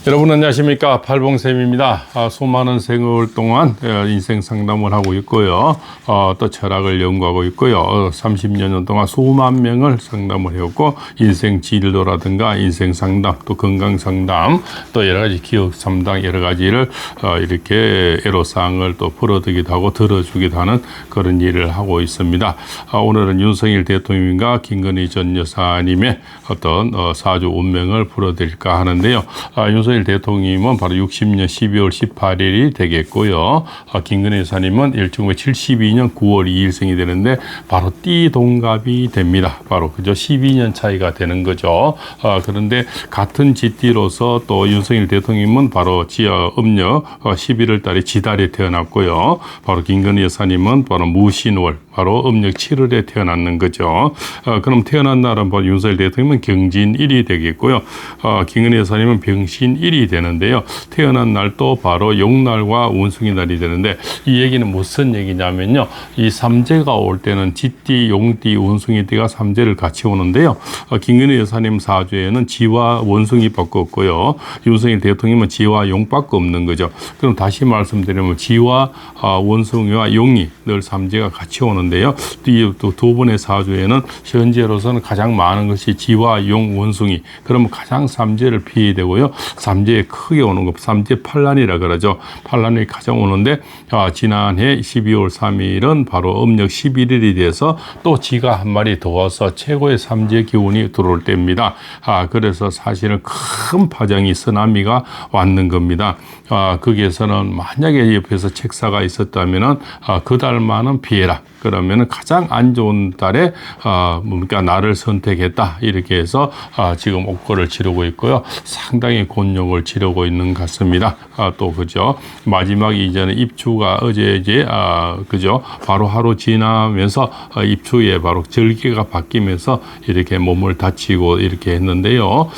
여러분 안녕하십니까, 팔봉쌤입니다. 수많은 생을 동안 인생 상담을 하고 있고요. 또 철학을 연구하고 있고요. 30년 동안 수만 명을 상담을 해왔고, 인생 진로라든가 인생 상담, 또 건강 상담, 또 여러 가지 기억 상담, 여러 가지를 이렇게 애로사항을 또 풀어드기도 하고 들어주기도 하는 그런 일을 하고 있습니다. 오늘은 윤석열 대통령과 김건희 전 여사님의 어떤 사주 운명을 풀어드릴까 하는데요. 윤석열 대통령님은 바로 60년 12월 18일이 되겠고요. 김건희 여사님은 1972년 9월 2일 생이 되는데 바로 띠 동갑이 됩니다. 바로 그저 12년 차이가 되는 거죠. 그런데 같은 지띠로서 또 윤석열 대통령님은 바로 지하 음력 11월 달에 지달에 태어났고요. 바로 김건희 여사님은 바로 무신월, 바로 음력 7월에 태어났는 거죠. 그럼 태어난 날은 바로 윤석열 대통령은 경진일이 되겠고요. 김건희 여사님은 병신일이 되는데요. 태어난 날도 바로 용날과 운숭이 날이 되는데, 이 얘기는 무슨 얘기냐면요. 이 삼재가 올 때는 지띠, 용띠, 운숭이띠가 삼재를 같이 오는데요. 김건희 여사님 사주에는 지와 원숭이밖에 없고요. 윤석열 대통령은 지와 용밖에 없는 거죠. 그럼 다시 말씀드리면 지와 원숭이와 용이 늘 삼재가 같이 오는데요. 또 두 분의 사주에는 현재로서는 가장 많은 것이 지와 용, 원숭이. 그러면 가장 삼재를 피해야 되고요. 삼재에 크게 오는 것, 삼재 팔란이라 그러죠. 팔란이 가장 오는데, 지난해 12월 3일은 바로 음력 11일이 돼서 또 지가 한 마리 더 와서 최고의 삼재 기운이 들어올 때입니다. 그래서 사실은 큰 파장이, 쓰나미가 왔는 겁니다. 거기에서는 만약에 옆에서 책사가 있었다면은 그 달만은 피해라. 그러면은 가장 안 좋은 달에 그러니까 나를 선택했다, 이렇게 해서 지금 옥고를 치르고 있고요. 상당히 곤욕을 치르고 있는 것 같습니다. 또 그죠, 마지막 이제는 입추가 어제 그죠, 바로 하루 지나면서 입추에 바로 절기가 바뀌면서 이렇게 몸을 다치고 이렇게 했는데요.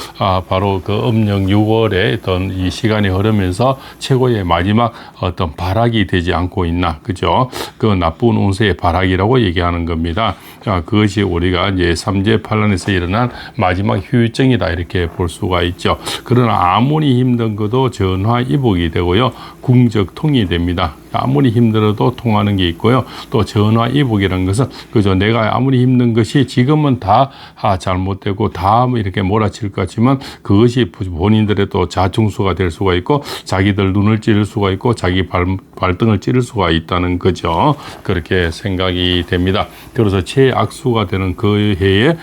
바로 그 음력 6월에 어떤 이 시간이 흐르면서 최고의 마지막 어떤 발악이 되지 않고 있나, 그죠? 그 나쁜 운세의 발악이라고 얘기하는 겁니다. 그것이 우리가 이제 삼재팔란에서 일어난 마지막 휴유증이다, 이렇게 볼 수가 있죠. 그러나 아무리 힘든 것도 전화이복이 되고요. 궁적통이 됩니다. 아무리 힘들어도 통하는 게 있고요. 또 전화이복이라는 것은 그죠, 내가 아무리 힘든 것이 지금은 다 잘못되고 다 이렇게 몰아칠 것 같지만 그것이 본인들의 또 자충수가 될 수가 있고, 자기들 눈을 찌를 수가 있고, 자기 발등을 찌를 수가 있다는 거죠. 그렇게 생각이 됩니다. 그래서 최악수가 되는 그 해에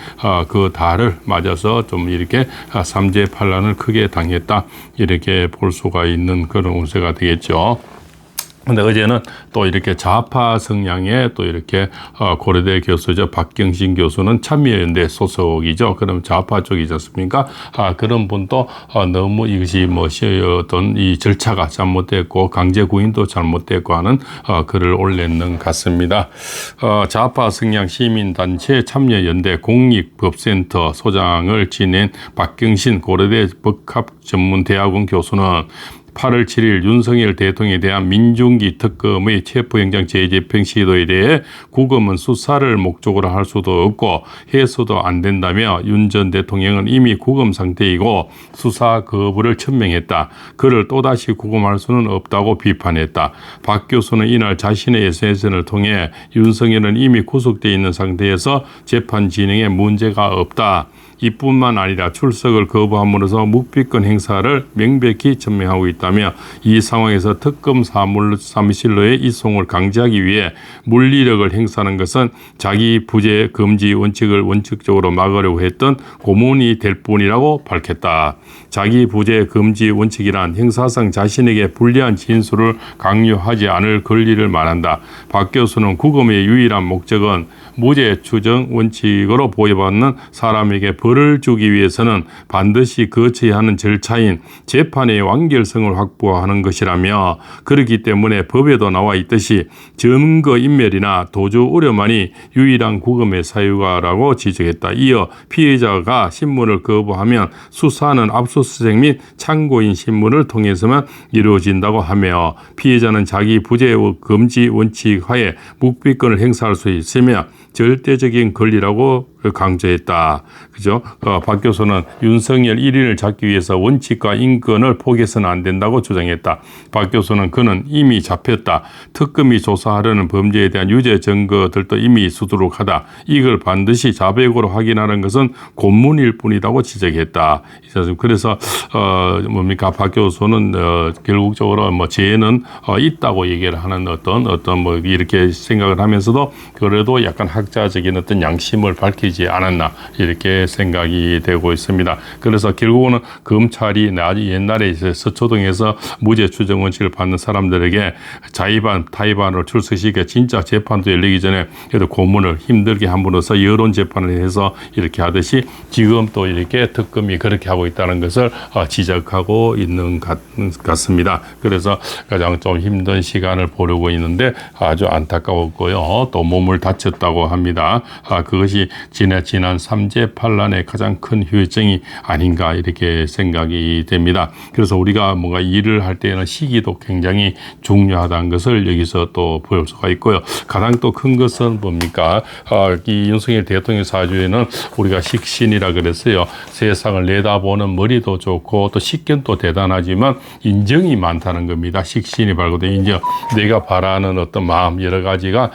그 달을 맞아서 좀 이렇게 삼재팔란을 크게 당했다, 이렇게 볼 수가 있는 그런 운세가 되겠죠. 근데 어제는 또 이렇게 좌파 성향의 또 이렇게 고려대 교수죠. 박경신 교수는 참여연대 소속이죠. 그럼 좌파 쪽이지 않습니까? 그런 분도 너무 이것이 어떤 이 절차가 잘못됐고 강제 구인도 잘못됐고 하는 글을 올렸는 것 같습니다. 좌파 성향 시민단체 참여연대 공익법센터 소장을 지낸 박경신 고려대 법학전문대학원 교수는 8월 7일 윤석열 대통령에 대한 민중기 특검의 체포영장 재집행 시도에 대해 구검은 수사를 목적으로 할 수도 없고 해서도 안 된다며 윤 전 대통령은 이미 구검 상태이고 수사 거부를 천명했다. 그를 또다시 구검할 수는 없다고 비판했다. 박 교수는 이날 자신의 SNS를 통해 윤석열은 이미 구속되어 있는 상태에서 재판 진행에 문제가 없다. 이뿐만 아니라 출석을 거부함으로써 묵비권 행사를 명백히 천명하고 있다며, 이 상황에서 특검 사무실로의 이송을 강제하기 위해 물리력을 행사하는 것은 자기 부재 금지 원칙을 원칙적으로 막으려고 했던 고문이 될 뿐이라고 밝혔다. 자기 부재 금지 원칙이란 행사상 자신에게 불리한 진술을 강요하지 않을 권리를 말한다. 박 교수는 구검의 유일한 목적은 무죄 추정 원칙으로 보호받는 사람에게 벌을 주기 위해서는 반드시 거쳐야 하는 절차인 재판의 완결성을 확보하는 것이라며, 그렇기 때문에 법에도 나와 있듯이 증거인멸이나 도주 우려만이 유일한 구금의 사유가라고 지적했다. 이어 피해자가 신문을 거부하면 수사는 압수수색 및 참고인 신문을 통해서만 이루어진다고 하며, 피해자는 자기 부재 금지 원칙 하에 묵비권을 행사할 수 있으며 절대적인 권리라고 강조했다. 그죠? 박 교수는 윤석열 1인을 잡기 위해서 원칙과 인권을 포기해서는 안 된다고 주장했다. 박 교수는 그는 이미 잡혔다. 특검이 조사하려는 범죄에 대한 유죄 증거들도 이미 수두룩하다. 이걸 반드시 자백으로 확인하는 것은 고문일 뿐이라고 지적했다. 그래서 뭡니까? 박 교수는 결국적으로 뭐 죄는 있다고 얘기를 하는 어떤 뭐 이렇게 생각을 하면서도 그래도 약간 학자적인 어떤 양심을 밝히지 않았나 이렇게 생각이 되고 있습니다. 그래서 결국은 검찰이 옛날에 이제 서초동에서 무죄 추정 원칙을 받는 사람들에게 자의반 타의반으로 출석시켜 진짜 재판도 열리기 전에 그래도 고문을 힘들게 함으로써 여론 재판을 해서 이렇게 하듯이 지금 또 이렇게 특검이 그렇게 하고 있다는 것을 지적하고 있는 것 같습니다. 그래서 가장 좀 힘든 시간을 보내고 있는데 아주 안타까웠고요. 또 몸을 다쳤다고 합니다. 그것이 지난 삼재 판란의 가장 큰 후유증이 아닌가 이렇게 생각이 됩니다. 그래서 우리가 뭔가 일을 할 때는 시기도 굉장히 중요하다는 것을 여기서 또 볼 수가 있고요. 가장 또 큰 것은 뭡니까? 이 윤석열 대통령 사주에는 우리가 식신이라 그랬어요. 세상을 내다보는 머리도 좋고 또 식견도 대단하지만 인정이 많다는 겁니다. 식신이 발고된 인정. 내가 바라는 어떤 마음 여러 가지가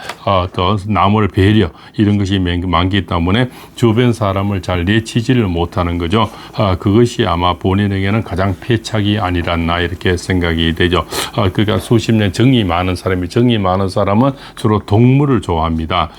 또 남을 배려 이런 것이 많기 때문에 주변 사람을 잘 내치지를 못하는 거죠. 그것이 아마 본인에게는 가장 패착이 아니란나 이렇게 생각이 되죠. 그러니까 수십 년 정이 많은 사람은 주로 동물을 좋아합니다.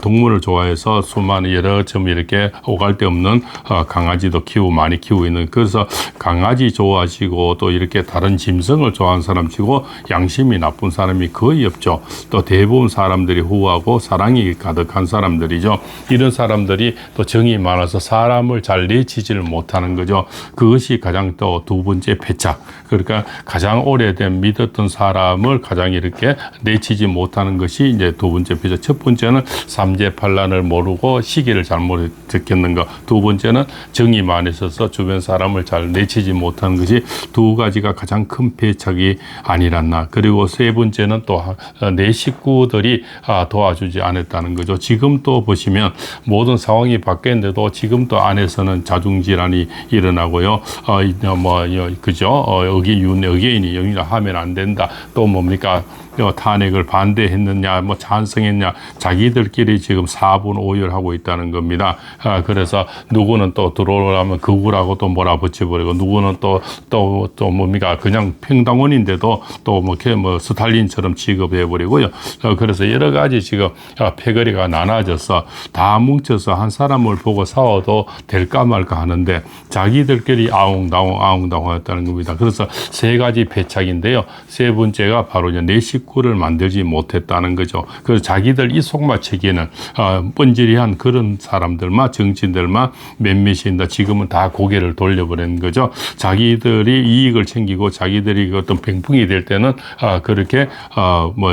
동물을 좋아해서 수많은 여러 점 이렇게 오갈 데 없는 강아지도 많이 키우고 있는 그래서 강아지 좋아하시고 또 이렇게 다른 짐승을 좋아하는 사람치고 양심이 나쁜 사람이 거의 없죠. 또 대부분 사람들이 후하고 사랑이 가득한 사람들이죠. 이런 사람들이 또 정이 많아서 사람을 잘 내치지를 못하는 거죠. 그것이 가장 또 두 번째 패착. 그러니까 가장 오래된 믿었던 사람을 가장 이렇게 내치지 못하는 것이 이제 두 번째 패착. 첫 번째는 삼재 판란을 모르고 시기를 잘못 듣겠는 것. 두 번째는 정이 많이 있어서 주변 사람을 잘 내치지 못하는 것이 두 가지가 가장 큰 패착이 아니란나. 그리고 세 번째는 또 내 식구들이 도와주지 않았다는 거죠. 지금 또 보시면 모든 상황이 바뀌었는데도 지금 또 안에서는 자중질환이 일어나고요. 그죠? 의계인이 영리를 하면 안 된다. 또 뭡니까? 탄핵을 반대했느냐, 찬성했냐, 자기들끼리 지금 4분 5열하고 있다는 겁니다. 그래서 누구는 또 들어오려면 극우라고 또 몰아붙여버리고, 누구는 또 뭡니까, 그냥 평당원인데도 또 스탈린처럼 취급해버리고요. 그래서 여러 가지 지금 패거리가 나눠져서 다 뭉쳐서 한 사람을 보고 싸워도 될까 말까 하는데 자기들끼리 아웅다웅 했다는 겁니다. 그래서 세 가지 패착인데요. 세 번째가 바로 이제 내 식구를 만들지 못했다는 거죠. 그래서 자기들 이속맞추기에는 뻔질이한 그런 사람들만 정치인들만 몇몇인다. 지금은 다 고개를 돌려버리는 거죠. 자기들이 이익을 챙기고 자기들이 어떤 병풍이 될 때는 그렇게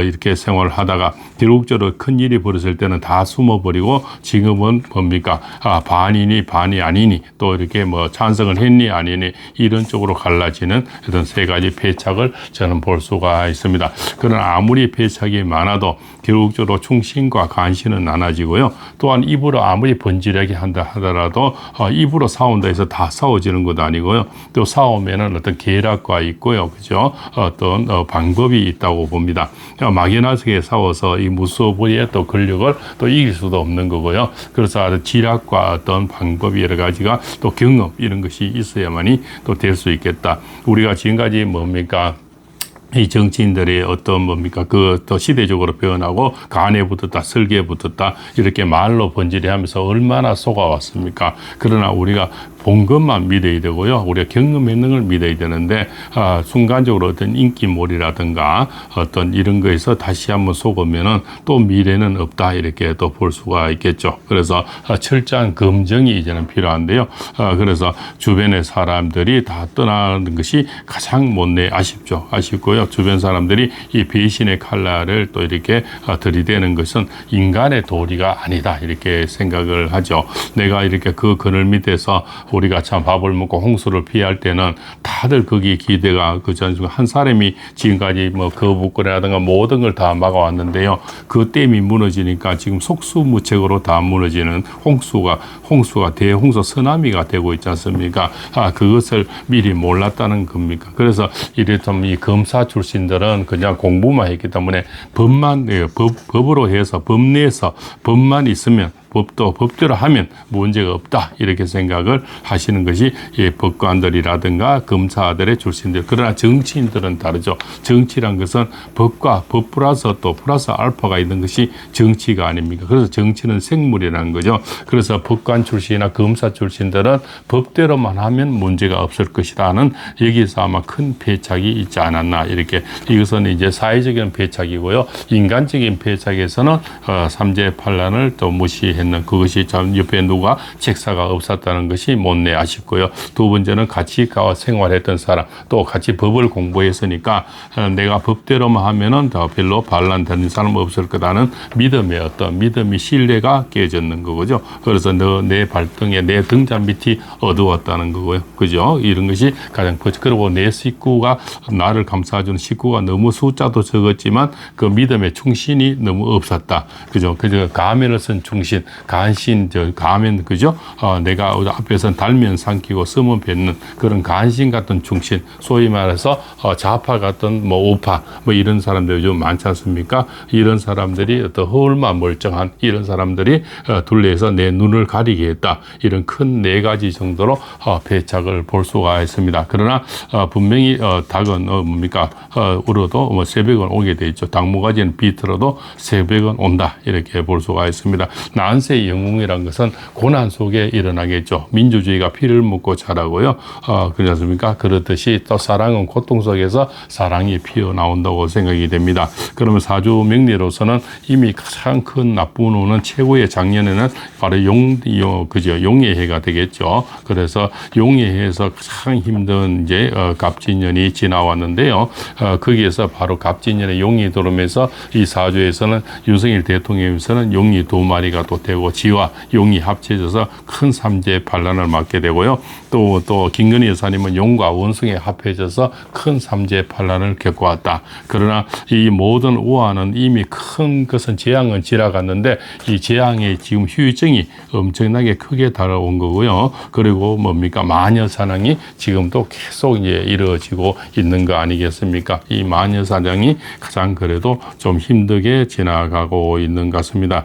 이렇게 생활을 하다가 결국적으로 큰 일이 벌어질 때는 다 숨어버리고 지금은 뭡니까? 반이니 반이 아니니 또 이렇게 찬성을 했니 아니니 이런 쪽으로 갈라지는 어떤 세 가지 패착을 저는 볼 수가 있습니다. 그러나 아무리 패착이 많아도 결국적으로 충신과 간신은 나눠지고요. 또한 입으로 아무리 번지르게 한다 하더라도 입으로 싸운다 해서 다 싸워지는 것도 아니고요. 또 싸우면은 어떤 계략과 있고요. 그죠? 어떤 방법이 있다고 봅니다. 막연하게 싸워서 이 무소불위의 또 권력을 또 이길 수도 없는 거고요. 그래서 지략과 어떤 방법이 여러 가지가 또 경험 이런 것이 있어야만이 또 될 수 있겠다. 우리가 지금까지 뭡니까? 이 정치인들이 어떤 또 시대적으로 변하고 간에 붙었다, 설계에 붙었다 이렇게 말로 번지르 하면서 얼마나 속아왔습니까? 그러나 우리가 본 것만 믿어야 되고요. 우리가 경험했는 걸 믿어야 되는데 순간적으로 어떤 인기몰이라든가 어떤 이런 거에서 다시 한번 속으면은 또 미래는 없다 이렇게 또 볼 수가 있겠죠. 그래서 철저한 검증이 이제는 필요한데요. 그래서 주변의 사람들이 다 떠나는 것이 가장 아쉽고요. 주변 사람들이 이 배신의 칼날을 또 이렇게 들이대는 것은 인간의 도리가 아니다 이렇게 생각을 하죠. 내가 이렇게 그 그늘 밑에서 우리가 참 밥을 먹고 홍수를 피할 때는 다들 거기 기대가 한 사람이 지금까지 뭐 거북거리라든가 모든 걸 다 막아왔는데요. 그 댐이 무너지니까 지금 속수무책으로 다 무너지는 홍수가 대홍수 쓰나미가 되고 있지 않습니까? 그것을 미리 몰랐다는 겁니까? 그래서 이랬던 이 검사 출신들은 그냥 공부만 했기 때문에 법으로 해서 법 내에서 법만 있으면 법대로 하면 문제가 없다 이렇게 생각을 하시는 것이 법관들이라든가 검사들의 출신들. 그러나 정치인들은 다르죠. 정치란 것은 법과 법 플러스 또 플러스 알파가 있는 것이 정치가 아닙니까? 그래서 정치는 생물이라는 거죠. 그래서 법관 출신이나 검사 출신들은 법대로만 하면 문제가 없을 것이라는 여기서 아마 큰 패착이 있지 않았나 이렇게. 이것은 이제 사회적인 패착이고요. 인간적인 패착에서는 삼재팔란을 또 무시했는 그것이 참 옆에 누가 책사가 없었다는 것이 못내 아쉽고요. 두 번째는 같이 생활했던 사람, 또 같이 법을 공부했으니까 내가 법대로만 하면은 더 별로 반란되는 사람 없을 거라는 믿음이 신뢰가 깨졌는 거죠. 그래서 내 발등에 내 등잔 밑이 어두웠다는 거고요. 그죠? 이런 것이 가장 그리고 내 식구가 나를 감싸주는 식구가 너무 숫자도 적었지만 그 믿음의 충신이 너무 없었다. 그죠? 그저 가면을 쓴 충신, 간신, 가면, 그죠? 내가 앞에서는 달면 삼키고 쓰면 뱉는 그런 간신 같은 충신, 소위 말해서 좌파 같은 뭐 우파, 뭐 이런 사람들 요즘 많지 않습니까? 이런 사람들이 어떤 허울만 멀쩡한 이런 사람들이 둘레에서 내 눈을 가리게 했다. 이런 큰 4가지 정도로 패착을 볼 수가 있습니다. 그러나 분명히 닭은 울어도 뭐 새벽은 오게 돼 있죠. 닭모가지는 비틀어도 새벽은 온다. 이렇게 볼 수가 있습니다. 난세의 영웅이란 것은 고난 속에 일어나겠죠. 민주주의가 피를 먹고 자라고요. 그렇지 않습니까? 그렇듯이 또 사랑은 고통 속에서 사랑이 피어나온다고 생각이 됩니다. 그러면 사주 명리로서는 이미 가장 큰 나쁜 운은 최고의 작년에는 바로 용의 해가 되겠죠. 그래서 용의 해에서 가장 힘든 이제 갑진년이 지나왔는데요. 거기에서 바로 갑진년에 용이 들어오면서 이 사주에서는 윤석열 대통령에서는 용이 2마리가 또 되고 지와 용이 합쳐져서 큰 삼재 반란을 맞게 되고요. 또 김건희 여사님은 용과 원성에 합해져서 큰 삼재 반란을 겪어왔다. 그러나 이 모든 우환은 이미 큰 것은 재앙은 지나갔는데 이 재앙의 지금 후유증이 엄청나게 크게 달아온 거고요. 그리고 마녀 사냥이 지금도 계속 이제 이루어지고 있는 거 아니겠습니까? 이 마녀 사냥이 가장 그래도 좀 힘들게 지나가고 있는 것 같습니다.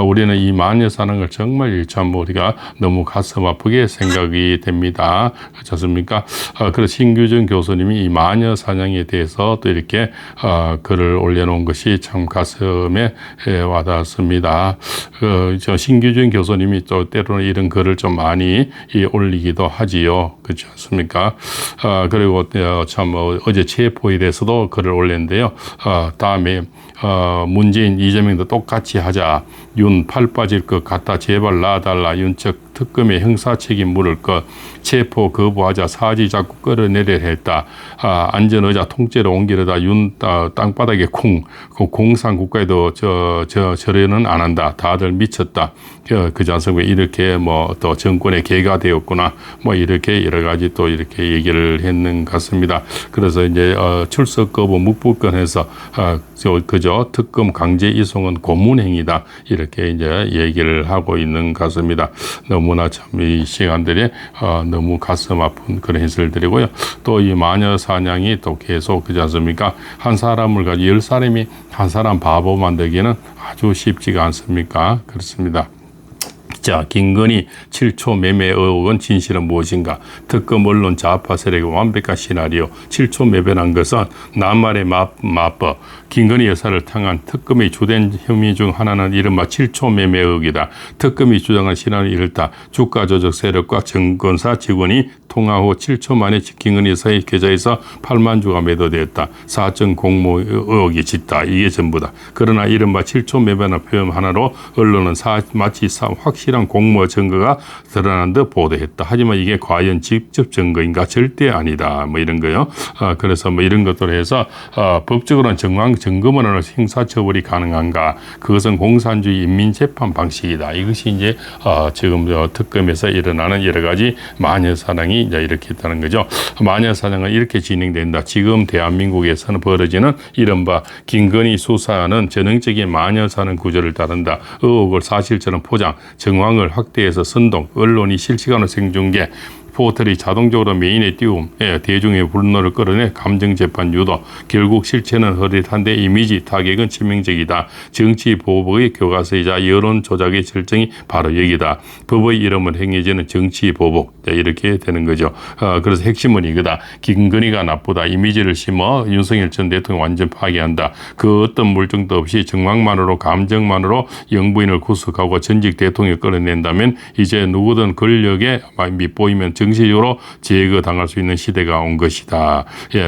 우리는 이 마녀 사냥을 정말 참 우리가 너무 가슴 아프게 생각이 됩니다. 그렇지 않습니까? 그래서 신규정 교수님이 이 마녀 사냥에 대해서 또 이렇게 글을 올려놓은 것이 참 가슴에 와닿습니다. 저 신규정 교수님이 또 때로는 이런 글을 좀 많이 올리기도 하지요. 그렇지 않습니까? 그리고 참 어제 체포에 대해서도 글을 올렸는데요. 다음에 문재인, 이재명도 똑같이 하자. 윤 팔 빠질 것 같아 제발 놔달라. 윤측 특검의 형사 책임 물을 것. 체포 거부하자. 사지 자꾸 끌어내려 했다. 안전의자 통째로 옮기려다 윤 땅바닥에 공산 국가에도 저래는 안 한다. 다들 미쳤다. 그지 않습니까? 이렇게 또 정권의 개가 되었구나. 이렇게 여러 가지 또 이렇게 얘기를 했는 것 같습니다. 그래서 이제 출석 거부 묵불권해서 그저 특검 강제 이송은 고문행위다. 이렇게 이제 얘기를 하고 있는 것 같습니다. 너무나 참 이 시간들이 너무 가슴 아픈 그런 해설들이고요. 또 이 마녀 사냥이 또 계속 그지 않습니까? 한 사람을 가지고 10사람이 한 사람 바보 만들기는 아주 쉽지가 않습니까? 그렇습니다. 자, 김건희 7초 매매 의혹은 진실은 무엇인가? 특검 언론 좌파 세력의 완벽한 시나리오. 7초 매매란 것은 낱말의 마법. 김건희 여사를 향한 특검의 주된 혐의 중 하나는 이른바 7초 매매 의혹이다. 특검이 주장한 시나리오 이렇다. 주가 조작 세력과 증권사 직원이 통화 후 7초 만에 김건희 여사의 계좌에서 8만 주가 매도되었다. 사적 공모 의혹이 짙다. 이게 전부다. 그러나 이른바 7초 매매라는 표현 하나로 언론은 마치 확실한 확실한 공모 증거가 드러난 듯 보도했다. 하지만 이게 과연 직접 증거인가? 절대 아니다. 뭐 이런 거요. 그래서 뭐 이런 것들을 해서 법적으로는 정황 증거만으로 형사처벌이 가능한가? 그것은 공산주의 인민재판 방식이다. 이것이 이제 지금 특검에서 일어나는 여러 가지 마녀사냥이 이제 이렇게 있다는 거죠. 마녀사냥은 이렇게 진행된다. 지금 대한민국에서는 벌어지는 이른바 김건희 수사는 전형적인 마녀사냥 구조를 따른다. 의혹을 사실처럼 포장, 정황을 확대해서 선동, 언론이 실시간으로 생중계, 포털이 자동적으로 메인에 띄움, 대중의 분노를 끌어내 감정재판 유도, 결국 실체는 흐릿한데 이미지 타격은 치명적이다. 정치 보복의 교과서이자 여론 조작의 절정이 바로 여기다. 법의 이름을 행해지는 정치 보복, 이렇게 되는 거죠. 그래서 핵심은 이거다. 김건희가 나쁘다. 이미지를 심어 윤석열 전 대통령 완전 파괴한다. 그 어떤 물증도 없이 정황만으로 감정만으로 영부인을 구속하고 전직 대통령을 끌어낸다면 이제 누구든 권력에 밑보이면 정치적으로 제거당할 수 있는 시대가 온 것이다.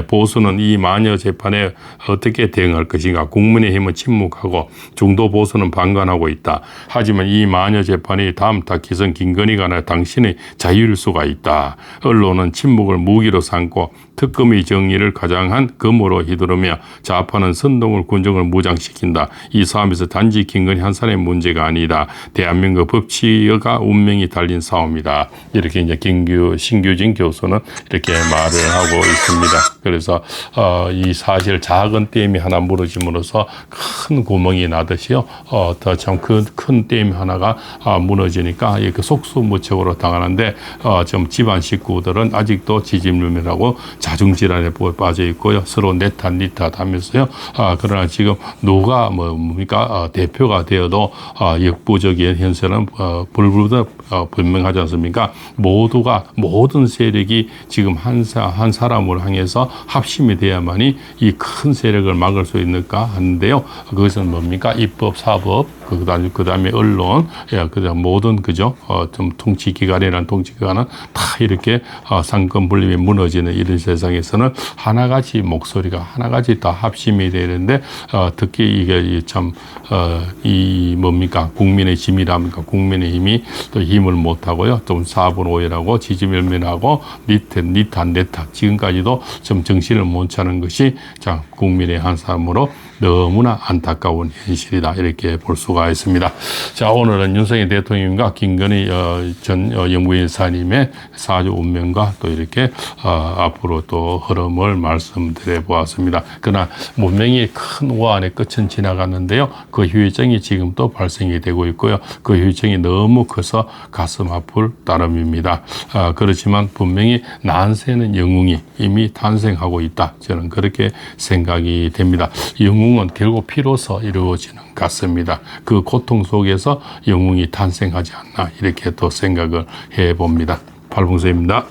보수는 이 마녀 재판에 어떻게 대응할 것인가? 국민의힘은 침묵하고 중도 보수는 방관하고 있다. 하지만 이 마녀 재판이 다음 타깃은 김건희가 아니라 당신의 자유일 수가 있다. 언론은 침묵을 무기로 삼고 특검의 정의를 가장한 검으로 휘두르며 좌파는 선동을 군정을 무장시킨다. 이 싸움에서 단지 김건희 한 사람의 문제가 아니다. 대한민국 법치가 운명이 달린 싸움이다. 이렇게 이제 신규진 교수는 이렇게 말을 하고 있습니다. 그래서 이 사실 작은 댐이 하나 무너짐으로써 큰 구멍이 나듯이요. 더 참 큰 댐 하나가 무너지니까 이렇게 속수무책으로 당하는데 좀 집안 식구들은 아직도 지지밀밀하고 자중질환에 빠져 있고요. 서로 내 탓, 니 탓 하면서요. 그러나 지금 누가 뭡니까? 대표가 되어도 역부족의 현실은 분명하지 않습니까? 모든 세력이 지금 한 사람을 향해서 합심이 돼야만이 이 큰 세력을 막을 수 있는가 하는데요. 그것은 뭡니까? 입법, 사법, 그 다음에 언론, 그다음 모든 그죠? 좀 통치기관이란 통치기관은 다 이렇게 상권 분립이 무너지는 이런 세상에서는 하나같이 목소리가 하나같이 다 합심이 되는데 특히 이게 참 이 뭡니까? 국민의 힘이랍니까? 국민의 힘이 또 힘을 못 하고요. 좀 사분오해하고 지지멸멸하고 니 탓 지금까지도 좀 정신을 못 차는 것이 자 국민의 한 사람으로 너무나 안타까운 현실이다. 이렇게 볼 수가 있습니다. 자, 오늘은 윤석열 대통령과 김건희 전 영부인 사님의 사주 운명과 또 이렇게 앞으로 또 흐름을 말씀드려 보았습니다. 그러나 문명이 큰 우환의 끝은 지나갔는데요. 그 후유증이 지금 또 발생이 되고 있고요. 그 후유증이 너무 커서 가슴 아플 따름입니다. 그렇지만 분명히 난세는 영웅이 이미 탄생하고 있다. 저는 그렇게 생각이 됩니다. 영웅은 결국 피로서 이루어지는 것 같습니다. 그 고통 속에서 영웅이 탄생하지 않나 이렇게 또 생각을 해봅니다. 팔봉서입니다.